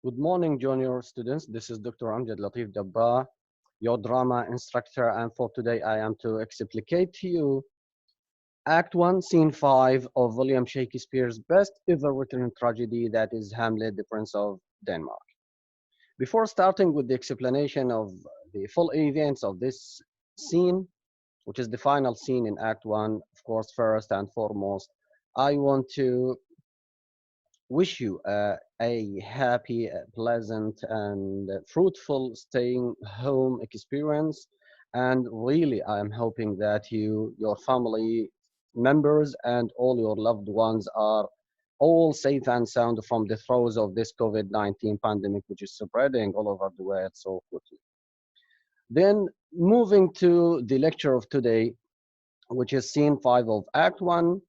Good morning, junior students. This is Dr. Amjad Latif Dabba, your drama instructor, and for today I am to explicate to you Act 1, Scene 5 of William Shakespeare's best ever written tragedy, that is Hamlet, the Prince of Denmark. Before starting with the explanation of the full events of this scene, which is the final scene in Act 1, of course, first and foremost, I want to wish you a happy, pleasant, and fruitful staying home experience. And really, I am hoping that you, your family members, and all your loved ones are all safe and sound from the throes of this COVID-19 pandemic, which is spreading all over the world so quickly. Then, moving to the lecture of today, which is scene 5 of Act 1,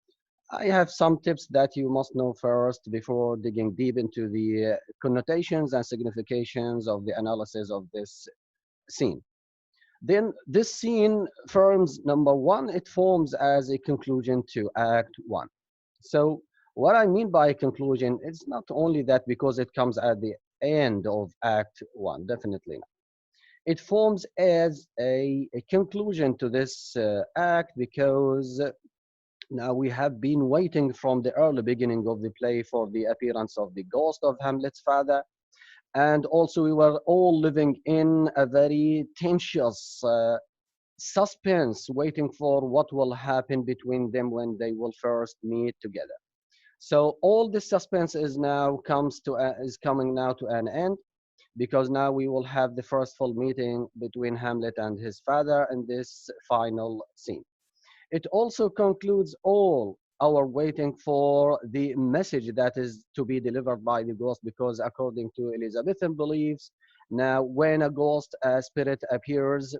I have some tips that you must know first before digging deep into the connotations and significations of the analysis of this scene. Then this scene forms, number one, it forms as a conclusion to Act 1. So what I mean by conclusion, it's not only that because it comes at the end of Act 1, definitely not. It forms as a conclusion to this act because now, we have been waiting from the early beginning of the play for the appearance of the ghost of Hamlet's father. And also, we were all living in a very tensious suspense, waiting for what will happen between them when they will first meet together. So all this suspense is coming now to an end because now we will have the first full meeting between Hamlet and his father in this final scene. It also concludes all our waiting for the message that is to be delivered by the ghost, because according to Elizabethan beliefs, now when a ghost spirit appears,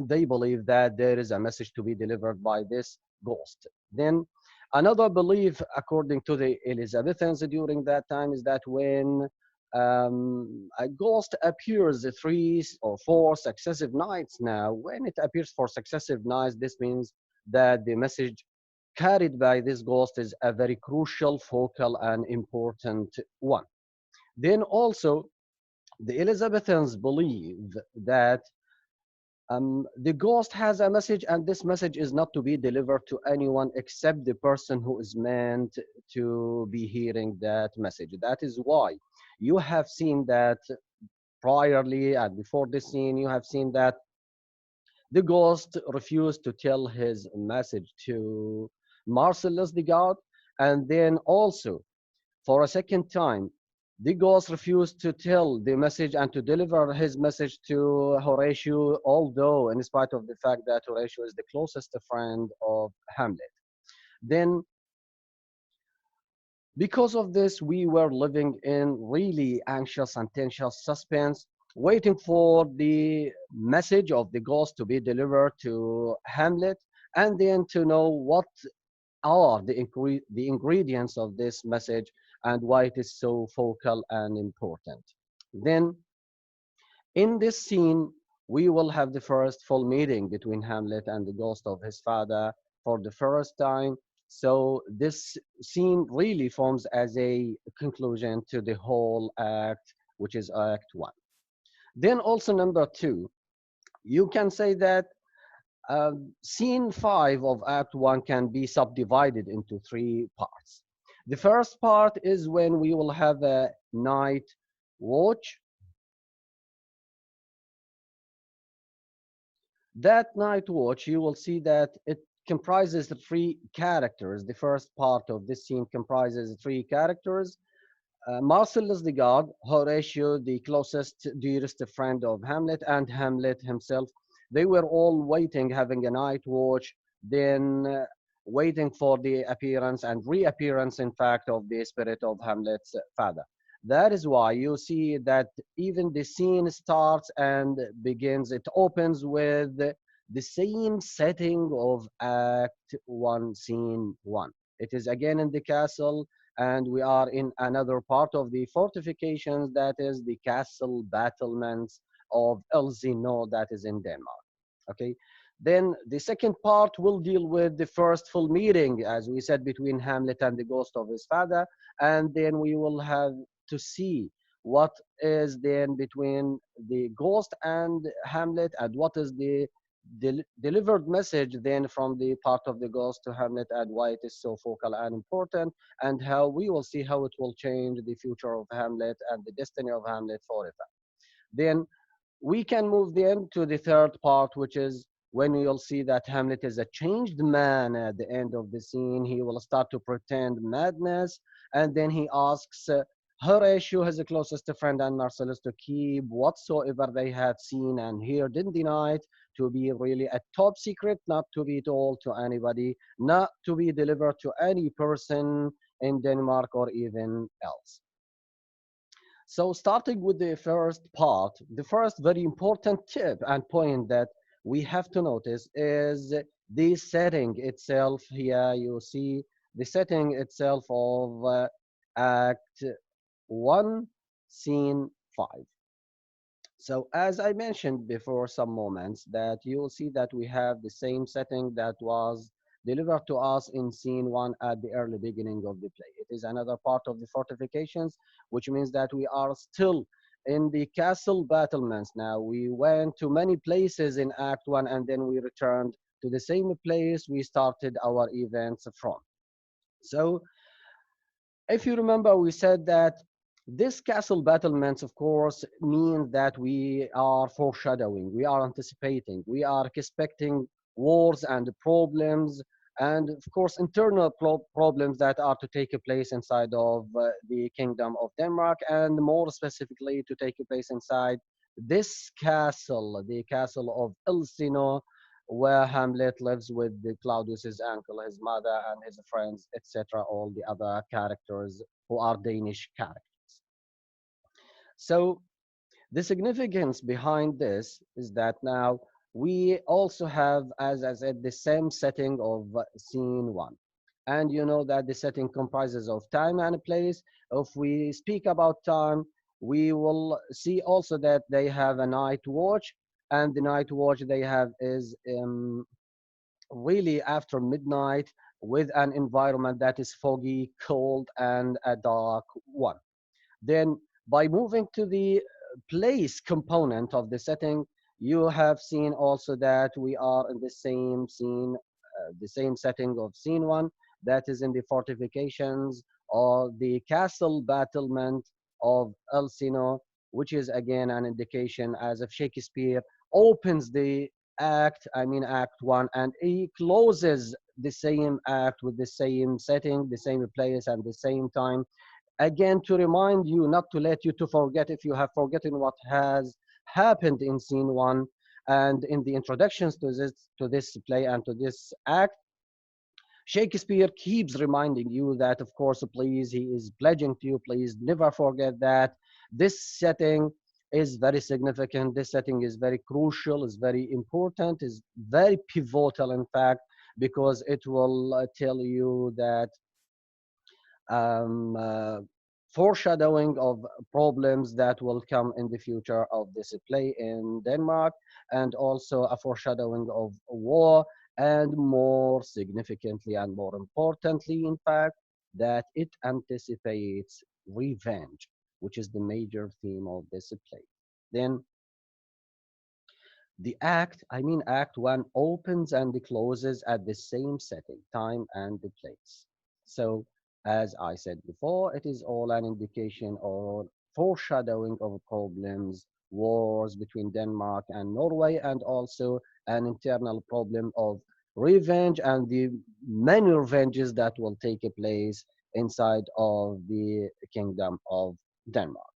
they believe that there is a message to be delivered by this ghost. Then another belief, according to the Elizabethans during that time, is that when a ghost appears 3 or 4 successive nights, now when it appears for successive nights, this means that the message carried by this ghost is a very crucial, focal, and important one. Then also, the Elizabethans believe that the ghost has a message, and this message is not to be delivered to anyone except the person who is meant to be hearing that message. That is why you have seen that priorly and before this scene, you have seen that the ghost refused to tell his message to Marcellus the god, and then also, for a second time, the ghost refused to tell the message and to deliver his message to Horatio, although in spite of the fact that Horatio is the closest friend of Hamlet. Then, because of this, we were living in really anxious and tense suspense, waiting for the message of the ghost to be delivered to Hamlet, and then to know what are the ingredients of this message and why it is so focal and important. Then, in this scene, we will have the first full meeting between Hamlet and the ghost of his father for the first time. So this scene really forms as a conclusion to the whole act, which is Act 1. Then also number 2, you can say that scene 5 of Act 1 can be subdivided into 3 parts. The first part is when we will have a night watch. That night watch, you will see that it comprises the 3 characters. The first part of this scene comprises 3 characters. Marcellus the god, Horatio, the closest, dearest friend of Hamlet, and Hamlet himself. They were all waiting, having a night watch, then waiting for the appearance and reappearance, in fact, of the spirit of Hamlet's father. That is why you see that even the scene starts and begins, it opens with the same setting of Act 1, Scene 1. It is again in the castle, and we are in another part of the fortifications, that is the castle battlements of Elsinore, that is in Denmark. Okay, then the second part will deal with the first full meeting, as we said, between Hamlet and the ghost of his father, and then we will have to see what is then between the ghost and Hamlet, and what is the delivered message then from the part of the ghost to Hamlet, and why it is so focal and important, and how we will see how it will change the future of Hamlet and the destiny of Hamlet forever. Then we can move then to the third part, which is when you'll see that Hamlet is a changed man at the end of the scene. He will start to pretend madness, and then he asks Horatio, his closest friend, and Marcellus to keep whatsoever they had seen and heard in the night to be really a top secret, not to be told to anybody, not to be delivered to any person in Denmark or even else. So starting with the first part, the first very important tip and point that we have to notice is the setting itself. Here you see the setting itself of Act 1, Scene 5. So as I mentioned before some moments, that you will see that we have the same setting that was delivered to us in scene 1 at the early beginning of the play. It is another part of the fortifications, which means that we are still in the castle battlements now. We went to many places in Act 1, and then we returned to the same place we started our events from. So if you remember, we said that this castle battlements, of course, means that we are foreshadowing, we are anticipating, we are expecting wars and problems, and of course, internal problems that are to take place inside of the Kingdom of Denmark, and more specifically, to take place inside this castle, the castle of Elsino, where Hamlet lives with the Claudius's uncle, his mother, and his friends, etc., all the other characters who are Danish characters. So the significance behind this is that now we also have, as I said, the same setting of scene 1. And you know that the setting comprises of time and place. If we speak about time, we will see also that they have a night watch, and the night watch they have is really after midnight, with an environment that is foggy, cold, and a dark one. Then by moving to the place component of the setting, you have seen also that we are in the same scene, the same setting of scene 1, that is in the fortifications or the castle battlement of Elsino, which is again an indication as if Shakespeare opens the act, I mean Act 1, and he closes the same act with the same setting, the same place, and the same time, again to remind you, not to let you to forget if you have forgotten what has happened in scene 1 and in the introductions to this play and to this act. Shakespeare keeps reminding you that, of course, please, he is pledging to you, please never forget that this setting is very significant, this setting is very crucial, is very important, is very pivotal, in fact, because it will tell you that um, uh, foreshadowing of problems that will come in the future of this play in Denmark, and also a foreshadowing of war, and more significantly and more importantly, in fact, that it anticipates revenge, which is the major theme of this play. Then the act, I mean Act 1, opens and closes at the same setting, time and the place. So as I said before, it is all an indication or foreshadowing of problems, wars between Denmark and Norway, and also an internal problem of revenge and the many revenges that will take place inside of the Kingdom of Denmark.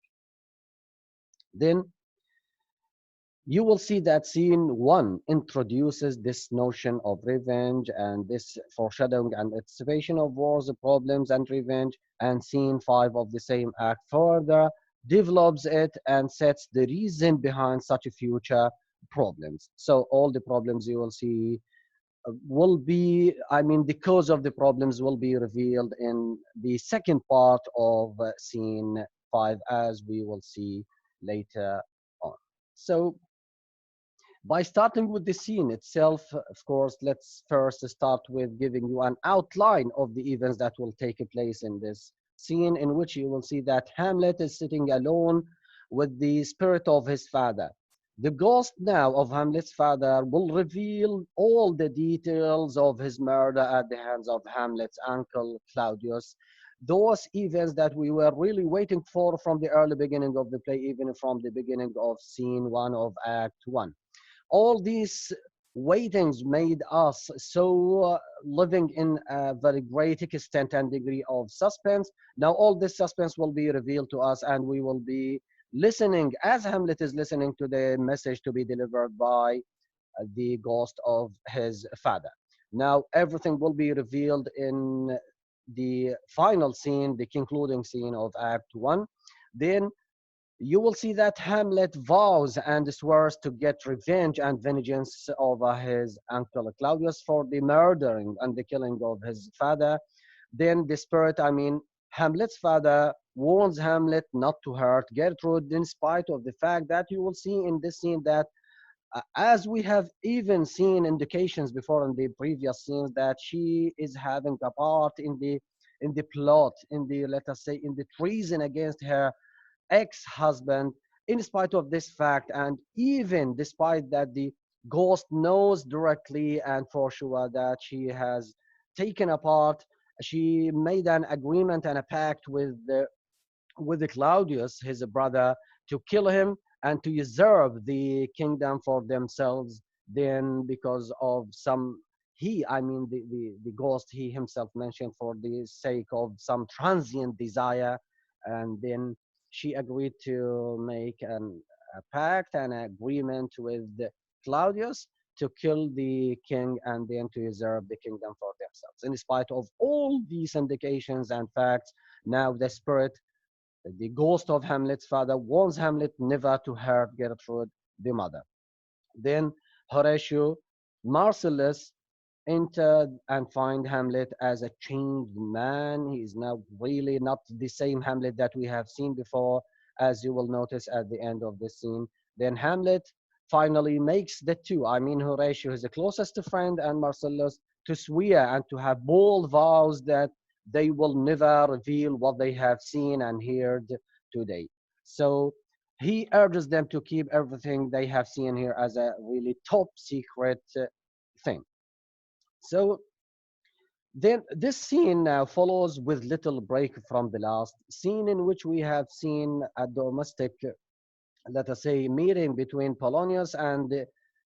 Then you will see that scene 1 introduces this notion of revenge and this foreshadowing and anticipation of wars, problems, and revenge. And scene 5 of the same act further develops it and sets the reason behind such future problems. So all the problems you will see will be, I mean, the cause of the problems will be revealed in the second part of scene 5, as we will see later on. So by starting with the scene itself, of course, let's first start with giving you an outline of the events that will take place in this scene in which you will see that Hamlet is sitting alone with the spirit of his father. The ghost now of Hamlet's father will reveal all the details of his murder at the hands of Hamlet's uncle Claudius. Those events that we were really waiting for from the early beginning of the play, even from the beginning of scene one of Act One. All these waitings made us so living in a very great extent and degree of suspense. Now all this suspense will be revealed to us, and we will be listening as Hamlet is listening to the message to be delivered by the ghost of his father. Now everything will be revealed in the final scene, the concluding scene of Act One. Then you will see that Hamlet vows and swears to get revenge and vengeance over his uncle Claudius for the murdering and the killing of his father. Then the spirit, I mean, Hamlet's father warns Hamlet not to hurt Gertrude, in spite of the fact that you will see in this scene that, as we have even seen indications before in the previous scenes, that she is having a part in the plot, in the, let us say, in the treason against her ex-husband. In spite of this fact, and even despite that the ghost knows directly and for sure that she has taken a part, she made an agreement and a pact with the Claudius, his brother, to kill him and to usurp the kingdom for themselves. Then, because of some, I mean, the ghost, he himself mentioned for the sake of some transient desire, and then she agreed to make a pact, an agreement with Claudius to kill the king and then to usurp the kingdom for themselves. In spite of all these indications and facts, now the spirit, the ghost of Hamlet's father, warns Hamlet never to hurt Gertrude, the mother. Then Horatio, Marcellus, entered and find Hamlet as a changed man. He is now really not the same Hamlet that we have seen before, as you will notice at the end of this scene. Then Hamlet finally makes the two, I mean Horatio, his closest friend, and Marcellus, to swear and to have bold vows that they will never reveal what they have seen and heard today. So he urges them to keep everything they have seen here as a really top secret thing. So then this scene now follows with little break from the last scene, in which we have seen a domestic, let us say, meeting between Polonius and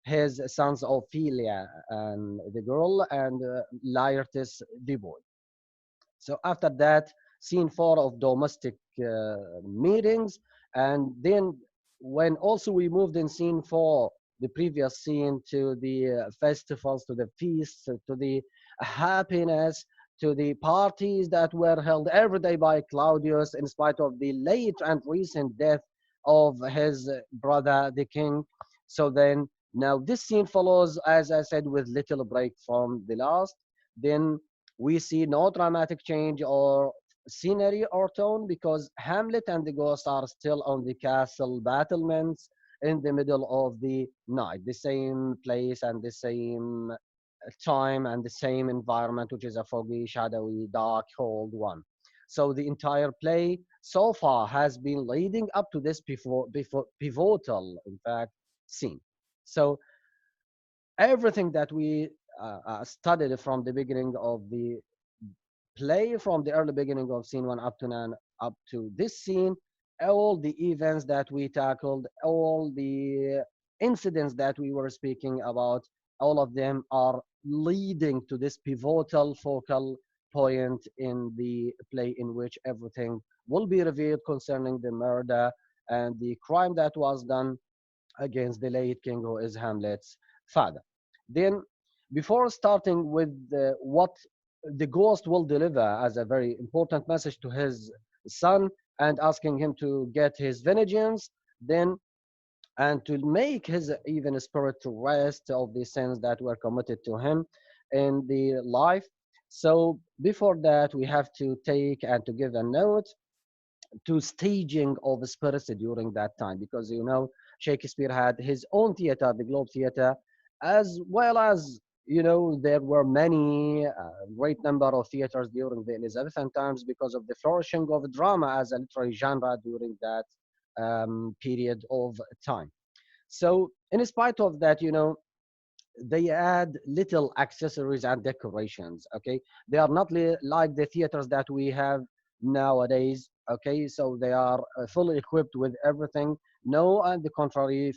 his sons Ophelia and the girl, and Laertes the boy. So after that, scene four of domestic meetings, and then when also we moved in scene four, the previous scene, to the festivals, to the feasts, to the happiness, to the parties that were held every day by Claudius, in spite of the late and recent death of his brother, the king. So then now this scene follows, as I said, with little break from the last. Then we see no dramatic change or scenery or tone, because Hamlet and the ghost are still on the castle battlements in the middle of the night, the same place and the same time and the same environment, which is a foggy, shadowy, dark, cold one. So the entire play so far has been leading up to this pivotal, in fact, scene. So everything that we studied from the beginning of the play, from the early beginning of scene one up to now, up to this scene, all the events that we tackled, all the incidents that we were speaking about, all of them are leading to this pivotal focal point in the play, in which everything will be revealed concerning the murder and the crime that was done against the late king, who is Hamlet's father. Then, before starting with what the ghost will deliver as a very important message to his son and asking him to get his vengeance, then, and to make his even spirit to rest of the sins that were committed to him in the life. So before that, we have to take and to give a note to staging of spirits during that time, because Shakespeare had his own theater, the Globe Theater, as well as there were many great number of theaters during the Elizabethan times because of the flourishing of drama as a literary genre during that period of time. So, in spite of that, they add little accessories and decorations. Okay, they are not like the theaters that we have nowadays. Okay, so they are fully equipped with everything. No, on the contrary,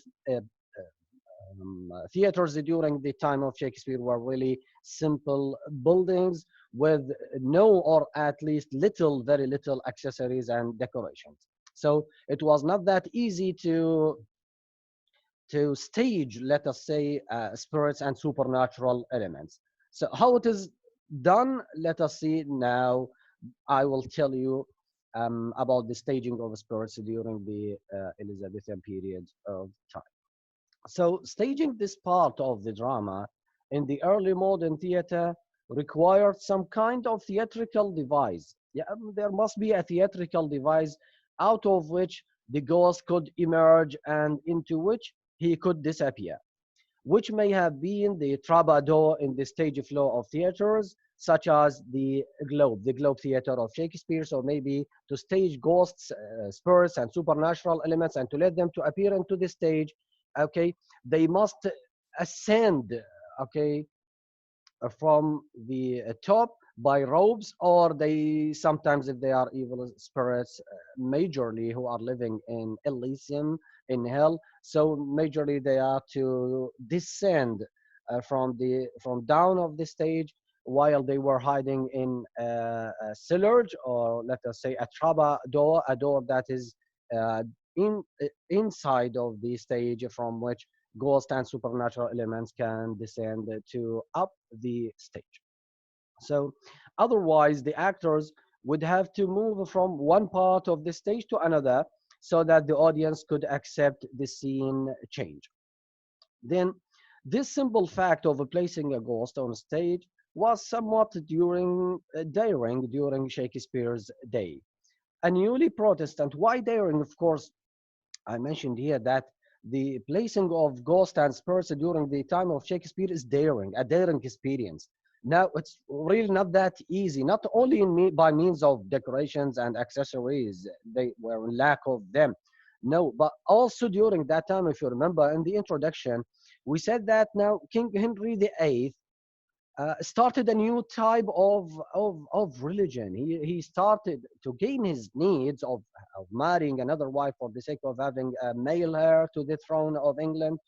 theaters during the time of Shakespeare were really simple buildings with no, or at least little, very little accessories and decorations. So it was not that easy to stage, let us say, spirits and supernatural elements. So how it is done, let us see now. I will tell you about the staging of spirits during the Elizabethan period of time. So staging this part of the drama in the early modern theater required some kind of theatrical device. Yeah, there must be a theatrical device out of which the ghost could emerge and into which he could disappear, which may have been the troubadour in the stage flow of theaters, such as the Globe Theater of Shakespeare. So maybe to stage ghosts, spirits, and supernatural elements, and to let them to appear into the stage. Okay, they must ascend. Okay, from the top by ropes, or they sometimes, if they are evil spirits, majorly who are living in Elysium, in hell, so majorly they are to descend from down of the stage while they were hiding in a cellars, or let us say a traba door, a door that is uh, inside of the stage from which ghost and supernatural elements can descend to up the stage. So otherwise, the actors would have to move from one part of the stage to another so that the audience could accept the scene change. Then, this simple fact of placing a ghost on stage was somewhat daring during Shakespeare's day. A newly Protestant, why daring? Of course, I mentioned here that the placing of ghosts and spirits during the time of Shakespeare is daring, a daring experience. Now, it's really not that easy, not only by means of decorations and accessories, they were in lack of them. No, but also during that time, if you remember in the introduction, we said that now King Henry VIII started a new type of religion. He started to gain his needs of marrying another wife for the sake of having a male heir to the throne of England.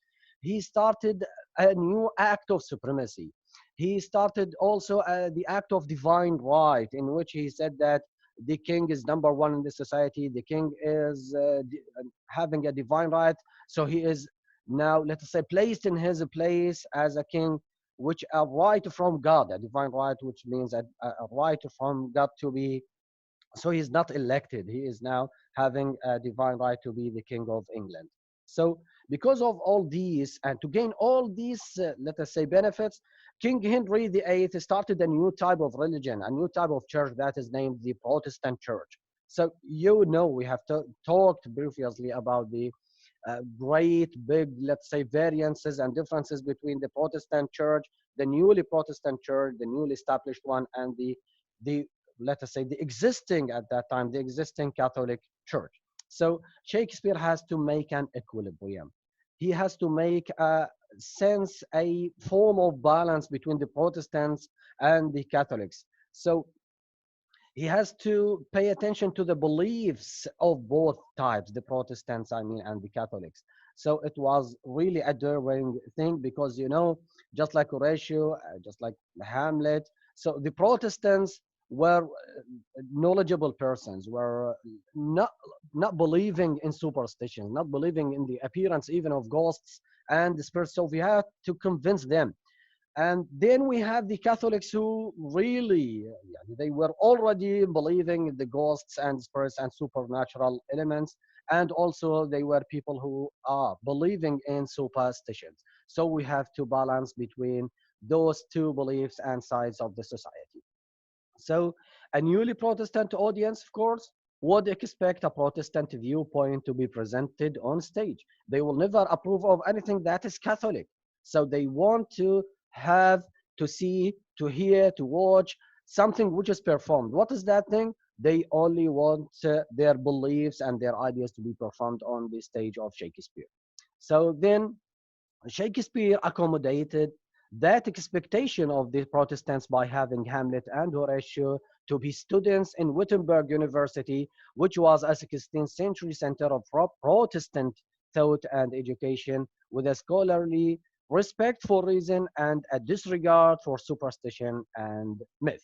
He started a new act of supremacy. He started also the act of divine right, in which he said that the king is number one in the society. The king is having a divine right. So he is now, let us say, placed in his place as a king, which a right from God, a divine right, which means a right from God to be. So he's not elected. He is now having a divine right to be the king of England. So because of all these, and to gain all these, let us say, benefits, King Henry VIII started a new type of religion, a new type of church that is named the Protestant Church. So we have talked previously about the great big, let's say, variances and differences between the Protestant church, the newly Protestant church, the newly established one, and the let us say the existing at that time, the existing Catholic church. So Shakespeare has to make an equilibrium. He has to make a form of balance between the Protestants and the Catholics. So he has to pay attention to the beliefs of both types, the Protestants, I mean, and the Catholics. So it was really a daring thing because, just like Horatio, just like Hamlet, so the Protestants were knowledgeable persons, were not not believing in superstition, not believing in the appearance even of ghosts and the spirits. So we had to convince them. And then we have the Catholics who really, they were already believing in the ghosts and spirits and supernatural elements. And also they were people who are believing in superstitions. So we have to balance between those two beliefs and sides of the society. So a newly Protestant audience, of course, would expect a Protestant viewpoint to be presented on stage. They will never approve of anything that is Catholic. So they want to have to see, to hear, to watch something which is performed. What is that thing? They only want their beliefs and their ideas to be performed on the stage of Shakespeare. So then Shakespeare accommodated that expectation of the Protestants by having Hamlet and Horatio to be students in Wittenberg University, which was a 16th century center of Protestant thought and education, with a scholarly respect for reason and a disregard for superstition and myth.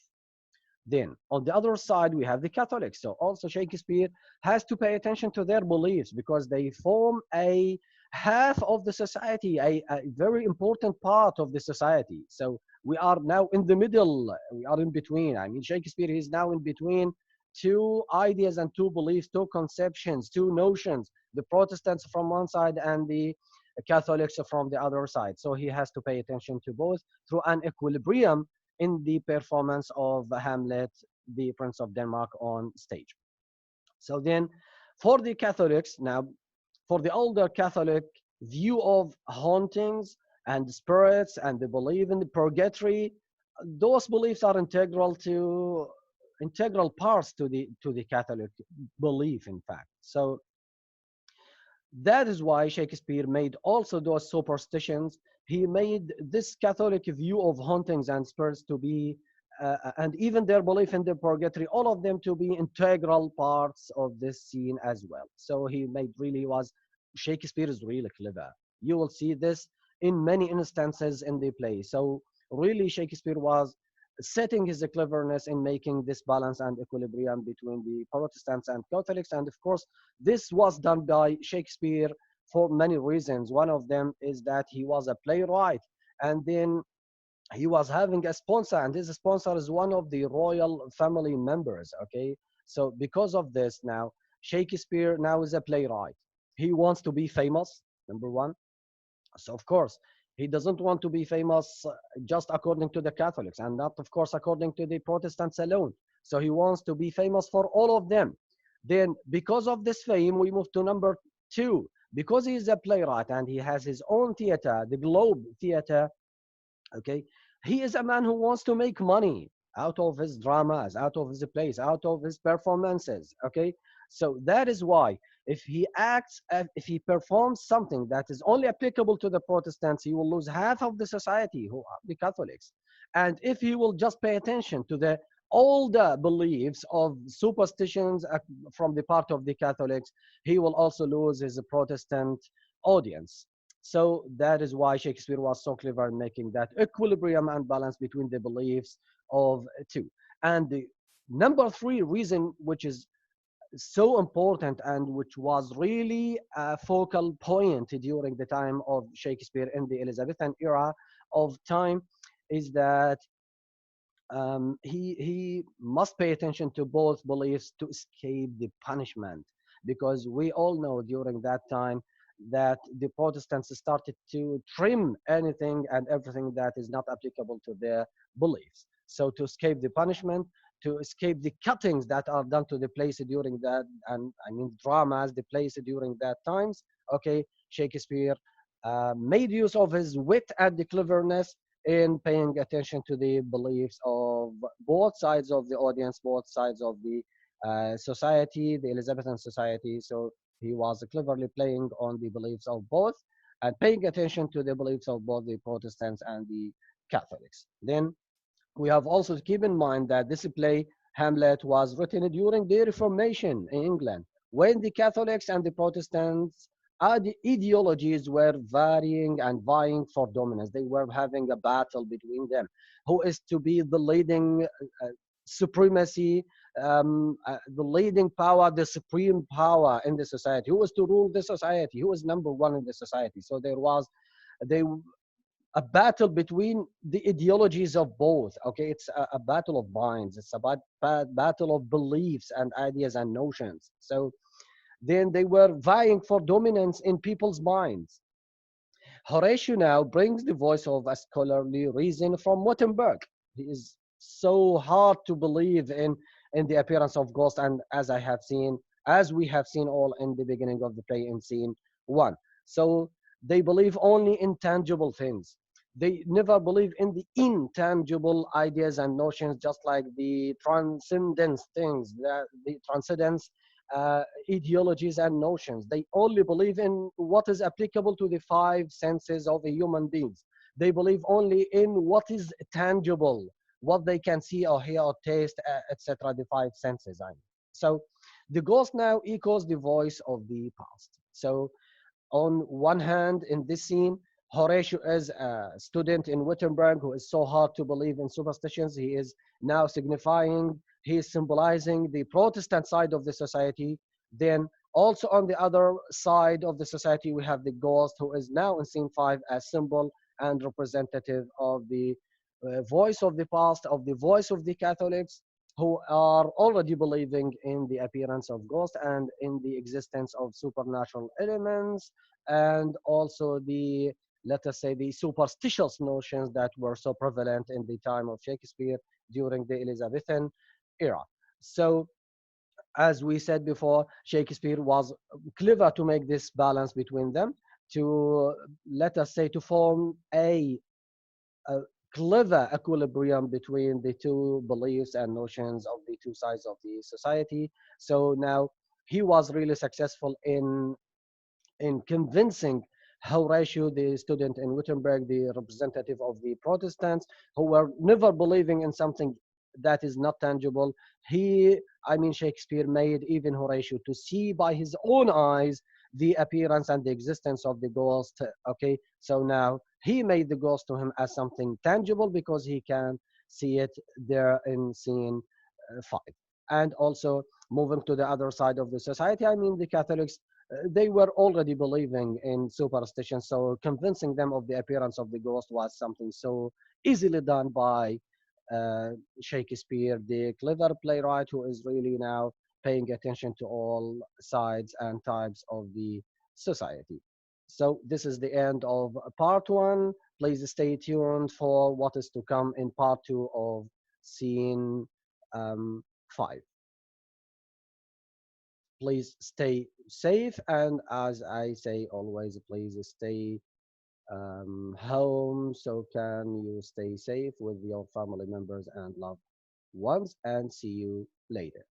Then, on the other side, we have the Catholics. So, also Shakespeare has to pay attention to their beliefs because they form a half of the society, a very important part of the society. So, we are now in the middle, we are in between. I mean, Shakespeare is now in between two ideas and two beliefs, two conceptions, two notions, the Protestants from one side and the Catholics from the other side. So, he has to pay attention to both through an equilibrium in the performance of Hamlet, the Prince of Denmark, on stage. So then, for the Catholics, now, for the older Catholic view of hauntings and spirits and the belief in the purgatory, those beliefs are integral parts to the Catholic belief, in fact. So that is why Shakespeare made also those superstitions. He made this Catholic view of hauntings and spirits to be, and even their belief in the purgatory, all of them to be integral parts of this scene as well. So he made really was, Shakespeare is really clever. You will see this in many instances in the play. So really Shakespeare was setting his cleverness in making this balance and equilibrium between the Protestants and Catholics. And of course, this was done by Shakespeare for many reasons. One of them is that he was a playwright, and then he was having a sponsor, and his sponsor is one of the royal family members. Okay, so because of this, now Shakespeare now is a playwright. He wants to be famous, number one. So of course, he doesn't want to be famous just according to the Catholics and not, of course, according to the Protestants alone. So he wants to be famous for all of them. Then, because of this fame, we move to number two. Because he is a playwright and he has his own theater, the Globe Theater, okay, he is a man who wants to make money out of his dramas, out of his plays, out of his performances, okay. So that is why if he acts, if he performs something that is only applicable to the Protestants, he will lose half of the society, who are the Catholics. And if he will just pay attention to the older beliefs of superstitions from the part of the Catholics, he will also lose his Protestant audience. So that is why Shakespeare was so clever in making that equilibrium and balance between the beliefs of two. And the number three reason, which is so important and which was really a focal point during the time of Shakespeare in the Elizabethan era of time, is that he must pay attention to both beliefs to escape the punishment, because we all know during that time that the Protestants started to trim anything and everything that is not applicable to their beliefs. So to escape the punishment, to escape the cuttings that are done to the place during that, and I mean dramas, the place during that times, okay, Shakespeare made use of his wit and the cleverness in paying attention to the beliefs of both sides of the audience, both sides of the society, the Elizabethan society. So he was cleverly playing on the beliefs of both and paying attention to the beliefs of both the Protestants and the Catholics. Then we have also to keep in mind that this play, Hamlet, was written during the Reformation in England, when the Catholics and the Protestants ideologies were varying and vying for dominance. They were having a battle between them. Who is to be the leading supremacy, the leading power, the supreme power in the society? Who is to rule the society? Who is number one in the society? So there was they a battle between the ideologies of both. Okay, it's a battle of minds. It's about battle of beliefs and ideas and notions. So then they were vying for dominance in people's minds. Horatio now brings the voice of a scholarly reason from Wittenberg. He is so hard to believe in the appearance of ghosts, and as we have seen all in the beginning of the play in scene one. So they believe only in tangible things. They never believe in the intangible ideas and notions, just like the transcendence things, the transcendence ideologies and notions. They only believe in what is applicable to the five senses of a human beings. They believe only in what is tangible, what they can see or hear or taste, etc. The five senses. I mean. So the ghost now echoes the voice of the past. So on one hand, in this scene, Horatio is a student in Wittenberg who is so hard to believe in superstitions. He is now signifying, he is symbolizing the Protestant side of the society. Then also on the other side of the society, we have the ghost who is now in scene five as symbol and representative of the voice of the past, of the voice of the Catholics who are already believing in the appearance of ghosts and in the existence of supernatural elements, and also the, let us say, the superstitious notions that were so prevalent in the time of Shakespeare during the Elizabethan era. So as we said before, Shakespeare was clever to make this balance between them, to, let us say, to form a clever equilibrium between the two beliefs and notions of the two sides of the society. So now he was really successful in convincing Horatio, the student in Wittenberg, the representative of the Protestants, who were never believing in something that is not tangible. He, I mean, Shakespeare made even Horatio to see by his own eyes the appearance and the existence of the ghost. Okay, so now he made the ghost to him as something tangible because he can see it there in scene five. And also moving to the other side of the society, I mean, the Catholics, they were already believing in superstition, so convincing them of the appearance of the ghost was something so easily done by uh, Shakespeare, the clever playwright who is really now paying attention to all sides and types of the society. So this is the end of part one. Please stay tuned for what is to come in part two of scene five. Please stay safe, and as I say always, please stay home so can you stay safe with your family members and loved ones, and see you later.